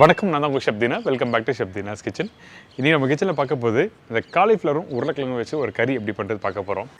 வணக்கம், நான் தான் உங்கள் chef Deena. Welcome back to chef Deena's kitchen. இனி நம்ம கிச்சனில் பார்க்க போது இந்த காலிஃப்ளவரும் உருளைக்கிழங்கும் வச்சு ஒரு கறி எப்படி பண்ணுறது பார்க்க போகிறோம்.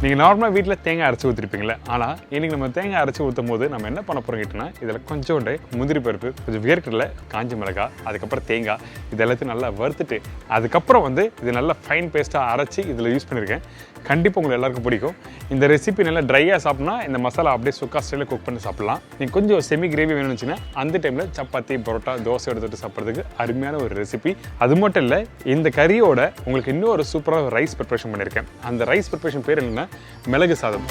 நீங்கள் நார்மலாக வீட்டில் தேங்காய் அரைச்சி ஊற்றிருப்பீங்களே, ஆனால் இன்றைக்கி நம்ம தேங்காய் அரைச்சி ஊற்றும் போது நம்ம என்ன பண்ண போகிறோம் கேட்டோம்னா, இதில் கொஞ்சோண்டு முந்திரி பருப்பு, கொஞ்சம் வேர்க்கடலை, காஞ்ச மிளகாய், அதுக்கப்புறம் தேங்காய், இது எல்லாத்தையும் நல்லா வறுத்துட்டு அதுக்கப்புறம் இது நல்லா ஃபைன் பேஸ்ட்டாக அரைச்சி இதில் யூஸ் பண்ணியிருக்கேன். கண்டிப்பாக உங்களுக்கு எல்லாருக்கும் பிடிக்கும். இந்த ரெசிபி நல்லா ட்ரையாக சாப்பிட்னா இந்த மசாலா அப்படியே சுக்கா ஸ்டைலில் குக் பண்ணி சாப்பிட்லாம். நீங்கள் கொஞ்சம் செமி கிரேவி வேணும்னு வச்சுன்னா அந்த டைமில் சப்பாத்தி, பரோட்டா, தோசை எடுத்துகிட்டு சாப்பிட்றதுக்கு அருமையான ஒரு ரெசிபி. அது மட்டும் இல்லை, இந்த கறியோட உங்களுக்கு இன்னும் ஒரு சூப்பராக ரைஸ் ப்ரிப்பரேஷன் பண்ணியிருக்கேன். அந்த ரைஸ் ப்ரிப்பரேஷன் பேர் என்னென்னா மிளகு சாதம்.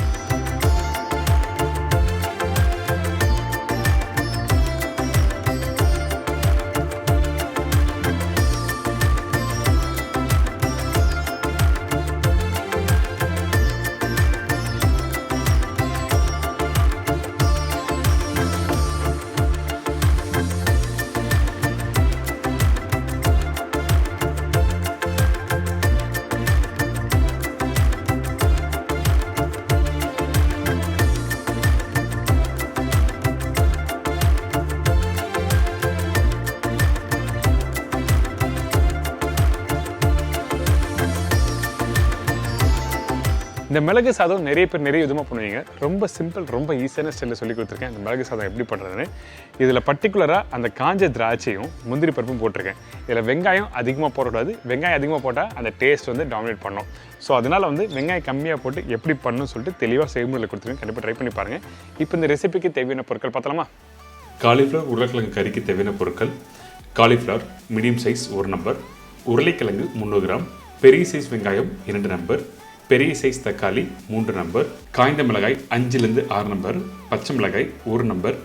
இந்த மிளகு சாதம் நிறைய பேர் நிறைய விதமாக பண்ணுவீங்க. ரொம்ப சிம்பிள், ரொம்ப ஈஸியான ஸ்டைலில் சொல்லி கொடுத்துருக்கேன் இந்த மிளகு சாதம் எப்படி பண்ணுறதுன்னு. இதில் பர்டிகுலராக அந்த காஞ்ச திராட்சையும் முந்திரி பருப்பும் போட்டிருக்கேன். இதில் வெங்காயம் அதிகமாக போடக்கூடாது. வெங்காயம் அதிகமாக போட்டால் அந்த டேஸ்ட் டாமினேட் பண்ணும். ஸோ அதனால் வெங்காயம் கம்மியாக போட்டு எப்படி பண்ணணும்னு சொல்லிட்டு தெளிவாக செய்முறையில் கொடுத்துருக்கேன். கண்டிப்பாக ட்ரை பண்ணி பாருங்கள். இப்போ இந்த ரெசிபிக்கு தேவையான பொருட்கள் பார்த்தலாமா? காலிஃப்ளவர் உருளைக்கிழங்கு கறிக்கு தேவையான பொருட்கள்: காலிஃப்ளவர் மீடியம் சைஸ் 1 நம்பர், உருளைக்கிழங்கு 300 கிராம், பெரிய சைஸ் வெங்காயம் 2 நம்பர், பெரிய சைஸ் தக்காளி 3 நம்பர், காய்ந்த மிளகாய் 5லேருந்து 6 நம்பர், பச்சை மிளகாய் 1 நம்பர்,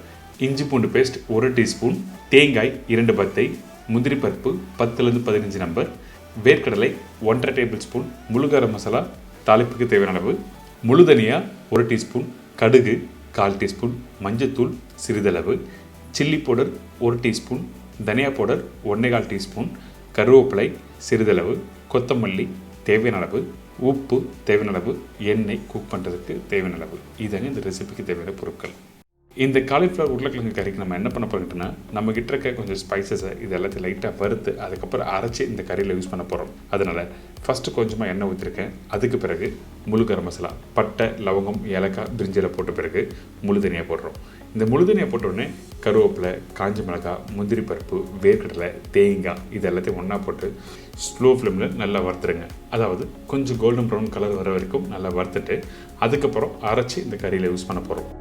இஞ்சி பூண்டு பேஸ்ட் 1 டீஸ்பூன், தேங்காய் 2 பத்தை, முந்திரி பருப்பு 10லேருந்து 15 நம்பர், வேர்க்கடலை 1½ டேபிள் ஸ்பூன், முழு கரம் மசாலா தாளிப்புக்கு தேவையான அளவு, முழு தனியா 1 டீஸ்பூன், கடுகு 1/4 டீஸ்பூன், மஞ்சத்தூள் சிறிதளவு, சில்லி பவுடர் 1 டீஸ்பூன், தனியா பவுடர் 1¼ டீஸ்பூன், கருவேப்பிலை சிறிதளவு, கொத்தமல்லி தேவையான அளவு, உப்பு தேவையான அளவு, எண்ணெய் குக் பண்ணுறதுக்கு தேவையான அளவு. இதாங்க இந்த ரெசிபிக்கு தேவையான பொருட்கள். இந்த காலிஃப்ளவர் உருளைக்கிழங்கு கறிக்கு நம்ம என்ன பண்ண போகிறோம்னா, நம்ம கிட்ட இருக்க கொஞ்சம் ஸ்பைசஸை இது எல்லாத்தையும் லைட்டாக வறுத்து அதுக்கப்புறம் அரைச்சி இந்த கறியில் யூஸ் பண்ண போகிறோம். அதனால் ஃபஸ்ட்டு கொஞ்சமாக எண்ணெய் ஊற்றிருக்கேன். அதுக்கு பிறகு முழு கரம் மசாலா, பட்டை, லவங்கம், ஏலக்காய், பிரிஞ்சில் போட்ட பிறகு முழு தனியாக போடுறோம். இந்த முழு தனியாக போட்டோடனே கருவேப்பிலை, காஞ்ச மிளகாய், முந்திரி பருப்பு, வேர்க்கடலை, தேங்காய் இது எல்லாத்தையும் ஒன்றா போட்டு ஸ்லோ ஃப்ளேமில் நல்லா வறுத்துருங்க. அதாவது கொஞ்சம் கோல்டன் ப்ரௌன் கலர் வர வரைக்கும் நல்லா வறுத்துட்டு அதுக்கப்புறம் அரைச்சி இந்த கறியில் யூஸ் பண்ண போகிறோம்.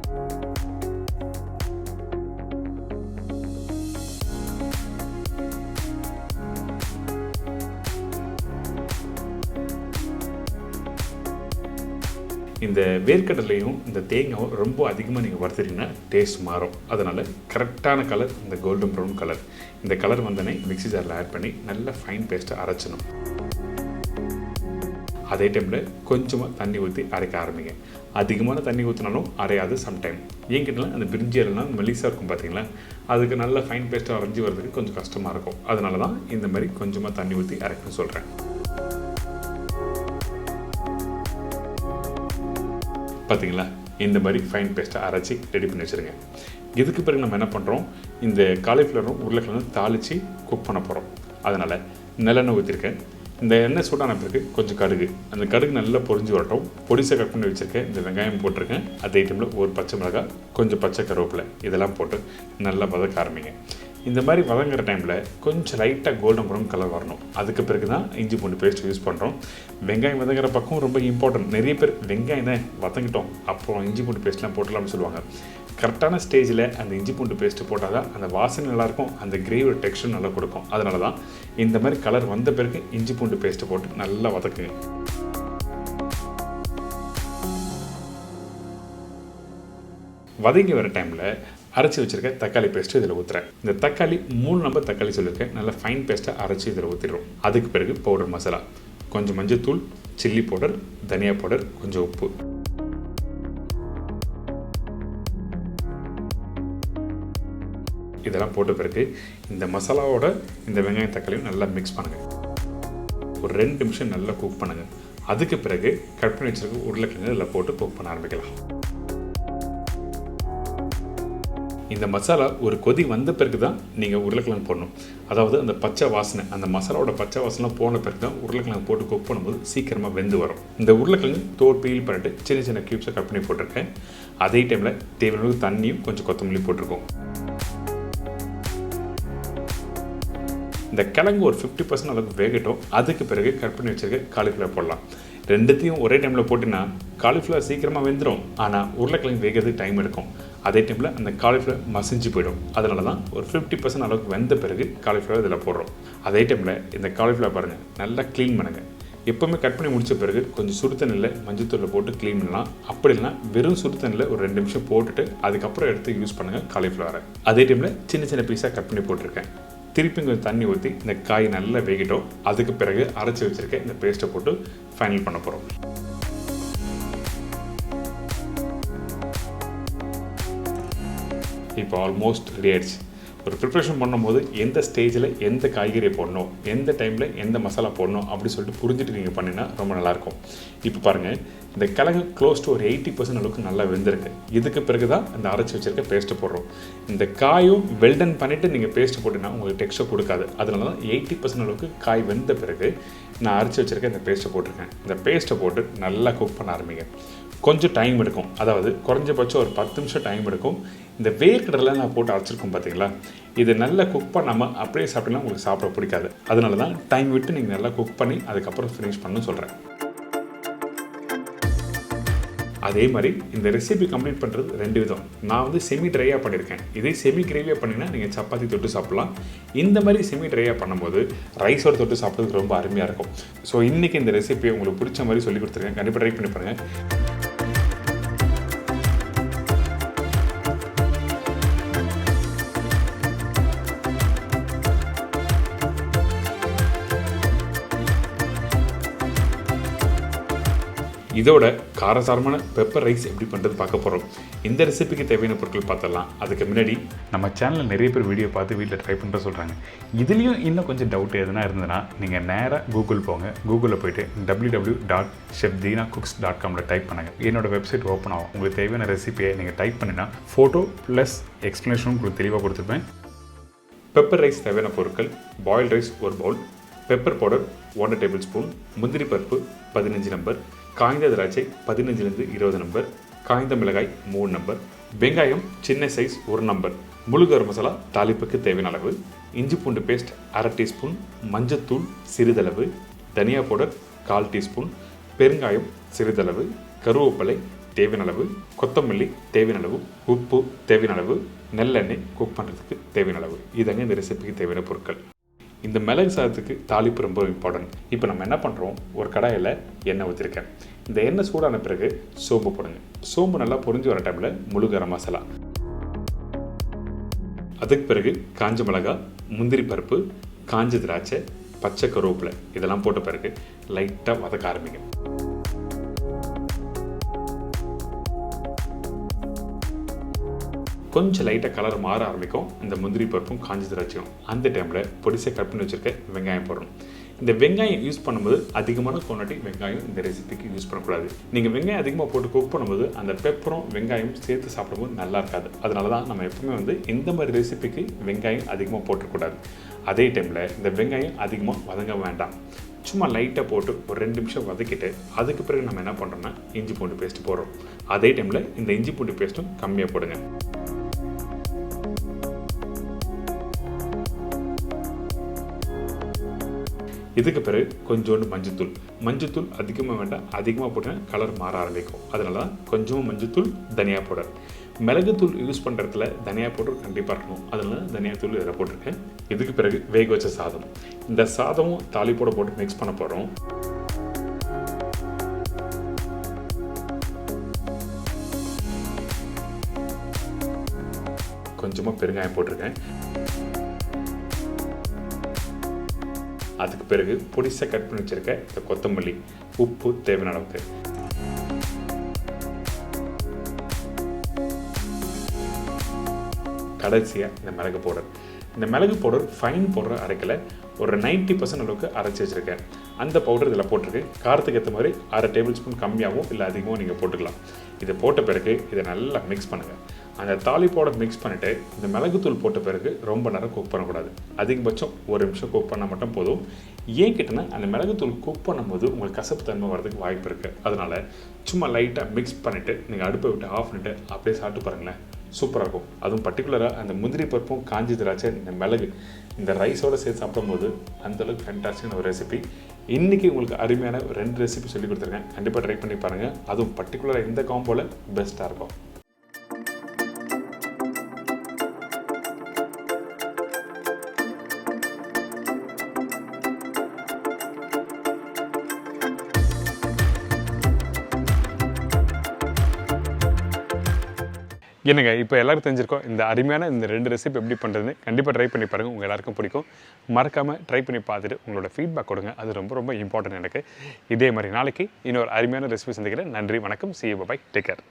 இந்த வேர்க்கடலையும் இந்த தேங்காயும் ரொம்ப அதிகமாக நீங்கள் வறுத்துட்டீங்கன்னா டேஸ்ட் மாறும். அதனால் கரெக்டான கலர் இந்த கோல்டன் ப்ரௌன் கலர். இந்த கலர் வந்தோடனே மிக்ஸி ஜாரில் ஆட் பண்ணி நல்லா ஃபைன் பேஸ்ட்டை அரைச்சணும். அதே டைமில் கொஞ்சமாக தண்ணி ஊற்றி அரைக்க ஆரம்பிங்க. அதிகமான தண்ணி ஊற்றினாலும் அரையாது சம்டைம். ஏங்கிட்டலாம் அந்த பிரிஞ்சி எல்லாம் மெலிசாக இருக்கும் பார்த்தீங்களா, அதுக்கு நல்ல ஃபைன் பேஸ்ட்டாக அரைஞ்சி வர்றதுக்கு கொஞ்சம் கஷ்டமாக இருக்கும். அதனால தான் இந்த மாதிரி கொஞ்சமாக தண்ணி ஊற்றி அரைக்கணும்னு சொல்கிறேன். பார்த்தீங்களா, இந்த மாதிரி ஃபைன் பேஸ்ட்டை அரைச்சி ரெடி பண்ணி வச்சுருங்க. இதுக்கு பிறகு நம்ம என்ன பண்ணுறோம், இந்த காலிஃப்ளவரும் உருளைக்கிழங்கும் தாளித்து குக் பண்ண போகிறோம். அதனால் நல்லெண்ணெய் ஊற்றிருக்கேன். இந்த எண்ணெய் சூடான பிறகு கொஞ்சம் கடுகு, அந்த கடுகு நல்லா பொரிஞ்சு வரட்டும். பொடிசை கட் பண்ணி வச்சுருக்கேன். இந்த வெங்காயம் போட்டிருக்கேன். அதே டைமில் ஒரு பச்சை மிளகாய், கொஞ்சம் பச்சை கருவேப்பிலை இதெல்லாம் போட்டு நல்லா வதக்க ஆரம்பிங்க. இந்த மாதிரி வதங்குற டைமில் கொஞ்சம் லைட்டாக கோல்டன் ப்ரௌன் கலர் வரணும். அதுக்கு பிறகு தான் இஞ்சி பூண்டு பேஸ்ட் யூஸ் பண்ணுறோம். வெங்காயம் வதங்குற பக்கம் ரொம்ப இம்பார்ட்டன்ட். நிறைய பேர் வெங்காயம் தான் வதங்கிட்டோம் அப்புறம் இஞ்சி பூண்டு பேஸ்ட்லாம் போட்டலாம்னு சொல்லுவாங்க. கரெக்டான ஸ்டேஜில் அந்த இஞ்சி பூண்டு பேஸ்ட்டு போட்டால் தான் அந்த வாசனை நல்லாயிருக்கும், அந்த கிரேவியோட டெக்ஸ்டர் நல்லா கொடுக்கும். அதனால தான் இந்த மாதிரி கலர் வந்த பிறகு இஞ்சி பூண்டு பேஸ்ட்டு போட்டு நல்லா வதக்குங்க. வதங்கி வர டைமில் அரைச்சி வச்சுருக்க தக்காளி பேஸ்ட்டு இதில் ஊற்றுறேன். இந்த தக்காளி 3 நம்பர் தக்காளி சொல்லியிருக்கேன். நல்லா ஃபைன் பேஸ்ட்டாக அரைச்சி இதில் ஊற்றிடுறோம். அதுக்கு பிறகு பவுடர் மசாலா, கொஞ்சம் மஞ்சத்தூள், சில்லி பவுடர், தனியா பவுடர், கொஞ்சம் உப்பு. இதெல்லாம் போட்ட பிறகு இந்த மசாலாவோட இந்த வெங்காயம் தக்காளியும் நல்லா மிக்ஸ் பண்ணுங்கள். ஒரு 2 நிமிஷம் நல்லா குக் பண்ணுங்கள். அதுக்கு பிறகு கட் பண்ணி வச்சுருக்க உருளைக்கிழங்கு இதில் போட்டு குக் பண்ண ஆரம்பிக்கலாம். இந்த மசாலா ஒரு கொதி வந்த பிறகு தான் நீங்கள் உருளைக்கிழங்கு போடணும். அதாவது அந்த பச்சை வாசனை, அந்த மசாலாவோட பச்சை வாசனைலாம் போன பிறகு தான் உருளைக்கிழங்கு போட்டு குக் பண்ணும்போது சீக்கிரமாக வெந்து வரும். இந்த உருளைக்கிழங்கு தோல் பீல் பண்ணிட்டு சின்ன சின்ன க்யூப்ஸை கட் பண்ணி போட்டிருக்கேன். அதே டைமில் தேவையான தண்ணியும் கொஞ்சம் கொத்தமல்லி போட்டிருக்கோம். இந்த கிழங்கு ஒரு 50% அளவுக்கு வேகட்டும். அதுக்கு பிறகு கட் பண்ணி வச்சுருக்க காலிஃப்ளவர் போடலாம். ரெண்டுத்தையும் ஒரே டைமில் போட்டிங்கன்னா காலிஃப்ளவர் சீக்கிரமாக வெந்துடும், ஆனால் உருளைக்கிழங்கு வேகிறதுக்கு டைம் எடுக்கும். அதே டைமில் அந்த காலிஃப்ளவர் மசிஞ்சு போயிடும். அதனால தான் ஒரு 50% அளவுக்கு வெந்த பிறகு காலிஃப்ளவர் இதில் போடுறோம். அதே டைமில் இந்த காலிஃப்ளவர் பாருங்கள், நல்லா க்ளீன் பண்ணுங்கள். எப்போவுமே கட் பண்ணி முடித்த பிறகு கொஞ்சம் சுடு தண்ணியில் மஞ்சத்தூளில் போட்டு க்ளீன் பண்ணலாம். அப்படி இல்லைனா வெறும் சுடு தண்ணியில் ஒரு 2 நிமிஷம் போட்டுட்டு அதுக்கப்புறம் எடுத்து யூஸ் பண்ணுங்கள் காலிஃப்ளவரை. அதே டைமில் சின்ன சின்ன பீஸாக கட் பண்ணி போட்டிருக்கேன். திருப்பி கொஞ்சம் தண்ணி ஊற்றி இந்த காய் நல்லா வேகிட்டோம். அதுக்கு பிறகு அரைச்சி வச்சுருக்க இந்த பேஸ்ட்டை போட்டு ஃபைனல் பண்ண போகிறோம். இப்போ ஆல்மோஸ்ட் ரெடி ஆயிடுச்சு. ஒரு ப்ரிப்ரேஷன் பண்ணும்போது எந்த ஸ்டேஜில் எந்த காய்கறியை போடணும், எந்த டைமில் எந்த மசாலா போடணும் அப்படி சொல்லிட்டு புரிஞ்சுட்டு நீங்கள் பண்ணினா ரொம்ப நல்லாயிருக்கும். இப்போ பாருங்கள், இந்த கிழங்கு க்ளோஸ் டு ஒரு 80% அளவுக்கு நல்லா வெந்திருக்கு. இதுக்கு பிறகு தான் இந்த அரைச்சி வச்சுருக்க பேஸ்ட்டு போடுறோம். இந்த காயும் வெல்டன் பண்ணிவிட்டு நீங்கள் பேஸ்ட்டு போட்டிங்கன்னா உங்களுக்கு டெக்ஸ்டர் கொடுக்காது. அதனால தான் 80% அளவுக்கு காய் வெந்த பிறகு நான் அரைச்சி வச்சுருக்க இந்த பேஸ்ட்டை போட்டிருக்கேன். இந்த பேஸ்ட்டை போட்டு நல்லா குக் பண்ண ஆரம்பிங்க. கொஞ்சம் டைம் எடுக்கும், அதாவது குறைஞ்சபட்சம் ஒரு 10 நிமிஷம் டைம் எடுக்கும். இந்த வேர்க்கடலை நான் போட்டு அரைச்சிருக்கோம் பார்த்தீங்களா, இது நல்லா குக் பண்ணாமல் அப்படியே சாப்பிட்டீங்கன்னா உங்களுக்கு சாப்பிட பிடிக்காது. அதனால தான் டைம் விட்டு நீங்கள் நல்லா குக் பண்ணி அதுக்கப்புறம் ஃபினிஷ் பண்ணணும்னு சொல்கிறேன். அதே மாதிரி இந்த ரெசிபி கம்ப்ளீட் பண்ணுறது 2 விதம். நான் வந்து செமி ட்ரையாக பண்ணியிருக்கேன். இதே செமி கிரேவியாக பண்ணிங்கன்னா நீங்கள் சப்பாத்தி தொட்டு சாப்பிட்லாம். இந்த மாதிரி செமி ட்ரையாக பண்ணும்போது ரைஸோடு தொட்டு சாப்பிட்றதுக்கு ரொம்ப அருமையாக இருக்கும். ஸோ இன்றைக்கி இந்த ரெசிபியை உங்களுக்கு பிடிச்ச மாதிரி சொல்லி கொடுத்துருக்கேன். கண்டிப்பாக ட்ரை பண்ணி பாருங்கள். இதோட காரசாரமான பெப்பர் ரைஸ் எப்படி பண்ணுறது பார்க்க போகிறோம். இந்த ரெசிபிக்கு தேவையான பொருட்கள் பார்த்துடலாம். அதுக்கு முன்னாடி நம்ம சேனலில் நிறைய பேர் வீடியோ பார்த்து வீட்டில் ட்ரை பண்ணுற சொல்கிறாங்க. இதுலேயும் இன்னும் கொஞ்சம் டவுட் எதுனா இருந்ததுன்னா நீங்கள் நேராக கூகுள் போங்க. கூகுளில் போய்ட்டு www.chefdeenacooks.com டைப் பண்ணுங்கள். என்னோட வெப்சைட் ஓப்பன் ஆகும். உங்களுக்கு தேவையான ரெசிபியை நீங்கள் டைப் பண்ணினா ஃபோட்டோ ப்ளஸ் எக்ஸ்ப்ளனேஷனும் உங்களுக்கு தெளிவாக கொடுத்துருப்பேன். பெப்பர் ரைஸ் தேவையான பொருட்கள்: boiled rice 1 bowl, pepper powder 1 tablespoon, முந்திரி பருப்பு 15 நம்பர், காய்ந்த திராட்சை 15லேருந்து 20 நம்பர், காய்ந்த மிளகாய் 3 நம்பர், வெங்காயம் சின்ன சைஸ் 1 நம்பர், முழு கரம் மசாலா தாளிப்புக்கு தேவையான அளவு, இஞ்சி பூண்டு பேஸ்ட் 1/2 டீஸ்பூன், மஞ்சத்தூள் சிறிதளவு, தனியா பவுடர் 1/4 டீஸ்பூன், பெருங்காயம் சிறிதளவு, கருவேப்பிலை தேவையான அளவு, கொத்தமல்லி தேவையான அளவு, உப்பு தேவையான அளவு, நல்லெண்ணெய் குக் பண்ணுறதுக்கு தேவையான அளவு. இதாங்க இந்த ரெசிபிக்கு தேவையான பொருட்கள். இந்த மிளகு சாதத்துக்கு தாளிப்பு ரொம்ப இம்பார்ட்டன்ட். இப்போ நம்ம என்ன பண்ணுறோம், ஒரு கடாயில் எண்ணெய் ஊற்றிருக்கேன். இந்த எண்ணெய் சூடான பிறகு சோம்பு போடுங்க. சோம்பு நல்லா பொரிஞ்சு வர டைமில் முழு கரம் மசாலா, அதுக்கு பிறகு காஞ்ச மிளகாய், முந்திரி பருப்பு, காஞ்ச திராட்சை, பச்சை கருவேப்பிலை இதெல்லாம் போட்ட பிறகு லைட்டாக வதக்க ஆரம்பிங்க. கொஞ்சம் லைட்டாக கலர் மாற ஆரம்பிக்கும் இந்த முந்திரி பருப்பும் காஞ்சி திராட்சையும். அந்த டைமில் பொடிசை கட் பண்ணி வச்சுருக்க வெங்காயம் போடணும். இந்த வெங்காயம் யூஸ் பண்ணும்போது அதிகமான குவான்டிட்டி வெங்காயம் இந்த ரெசிபிக்கு யூஸ் பண்ணக்கூடாது. நீங்கள் வெங்காயம் அதிகமாக போட்டு குக் பண்ணும்போது அந்த பெப்பரும் வெங்காயம் சேர்த்து சாப்பிடும்போது நல்லா இருக்காது. அதனால தான் நம்ம எப்பவுமே வந்து இந்த மாதிரி ரெசிபிக்கு வெங்காயம் அதிகமாக போட்டக்கூடாது. அதே டைமில் இந்த வெங்காயம் அதிகமாக வதங்க வேண்டாம். சும்மா லைட்டாக போட்டு ஒரு 2 நிமிஷம் வதக்கிட்டு அதுக்கு பிறகு நம்ம என்ன பண்ணுறோம்னா இஞ்சி பூண்டு பேஸ்ட்டு போடுறோம். அதே டைமில் இந்த இஞ்சி பூண்டு பேஸ்ட்டும் கம்மியாக போடுங்க. இதுக்கு பிறகு கொஞ்சோண்டு மஞ்சத்தூள் அதிகமாக வேண்டாம். அதிகமாக போட்டீங்கன்னா கலர் மாற ஆரம்பிக்கும். அதனால தான் கொஞ்சமாக மஞ்சத்தூள், தனியா பவுடர். மிளகுத்தூள் யூஸ் பண்ணுறதுல தனியா பவுடர் கண்டிப்பாக இருக்கணும். அதனால தனியாத்தூள் இதில் போட்டிருக்கேன். இதுக்கு பிறகு வேக வச்ச சாதம். இந்த சாதமும் தாளிப்போட போட்டு மிக்ஸ் பண்ண போகிறோம். கொஞ்சமாக பெருங்காயம் போட்டிருக்கேன். அதுக்கு பிறகு பொடிசை கட் பண்ணி வச்சிருக்க இந்த கொத்தமல்லி, உப்பு தேவையான அளவுக்கு, கடைசியாக இந்த மிளகு பவுடர். இந்த மிளகு பவுடர் ஃபைன் பவுடர் அரைக்கலை, ஒரு 90% அளவுக்கு அரைச்சி வச்சுருக்கேன். அந்த பவுடர் இதில் போட்டிருக்கு. காரத்துக்கு ஏற்ற மாதிரி 1/2 டேபிள் ஸ்பூன் கம்மியாகவும் இல்லை அதிகமாகவும் நீங்கள் போட்டுக்கலாம். இதை போட்ட பிறகு இதை நல்லா மிக்ஸ் பண்ணுங்கள். அந்த தாளிப்போட மிக்ஸ் பண்ணிவிட்டு இந்த மிளகுத்தூள் போட்ட பிறகு ரொம்ப நேரம் குக் பண்ணக்கூடாது. அதிகபட்சம் 1 நிமிஷம் குக் பண்ணால் மட்டும் போதும். ஏன் கிட்டனா அந்த மிளகுத்தூள் குக் பண்ணும்போது உங்களுக்கு கசப்பு தன்மை வரதுக்கு வாய்ப்பு இருக்குது. அதனால் சும்மா லைட்டாக மிக்ஸ் பண்ணிவிட்டு நீங்கள் அடுப்பை விட்டு ஆஃப் பண்ணிவிட்டு அப்படியே சாப்பிட்டு பாருங்களேன், சூப்பராக இருக்கும். அதுவும் பர்டிகுலராக அந்த முந்திரி பருப்பும் காஞ்சி திராட்சை இந்த மிளகு இந்த ரைஸோடு சேர்த்து சாப்பிடும்போது அந்தளவுக்கு ஃபேன்டாஸ்டிக்கான ஒரு ரெசிபி. இன்றைக்கி உங்களுக்கு அருமையான 2 ரெசிபி சொல்லி கொடுத்துருக்கேன். கண்டிப்பாக ட்ரை பண்ணி பாருங்கள். அதுவும் பர்டிகுலராக இந்த காம்போவில் பெஸ்ட்டாக இருக்கும். என்னங்க இப்போ எல்லாருக்கும் தெரிஞ்சிருக்கோம் இந்த அருமையான இந்த 2 ரெசிபி எப்படி பண்ணுறதுன்னு. கண்டிப்பாக ட்ரை பண்ணி பாருங்கள், உங்கள் எல்லாருக்கும் பிடிக்கும். மறக்காமல் ட்ரை பண்ணி பார்த்துட்டு உங்களோட ஃபீட்பேக் கொடுங்க, அது ரொம்ப ரொம்ப இம்பார்ட்டன்ட் எனக்கு. இதே மாதிரி நாளைக்கு இன்னொரு அருமையான ரெசிபி சந்திக்கிறேன். நன்றி, வணக்கம், see you, bye, take care.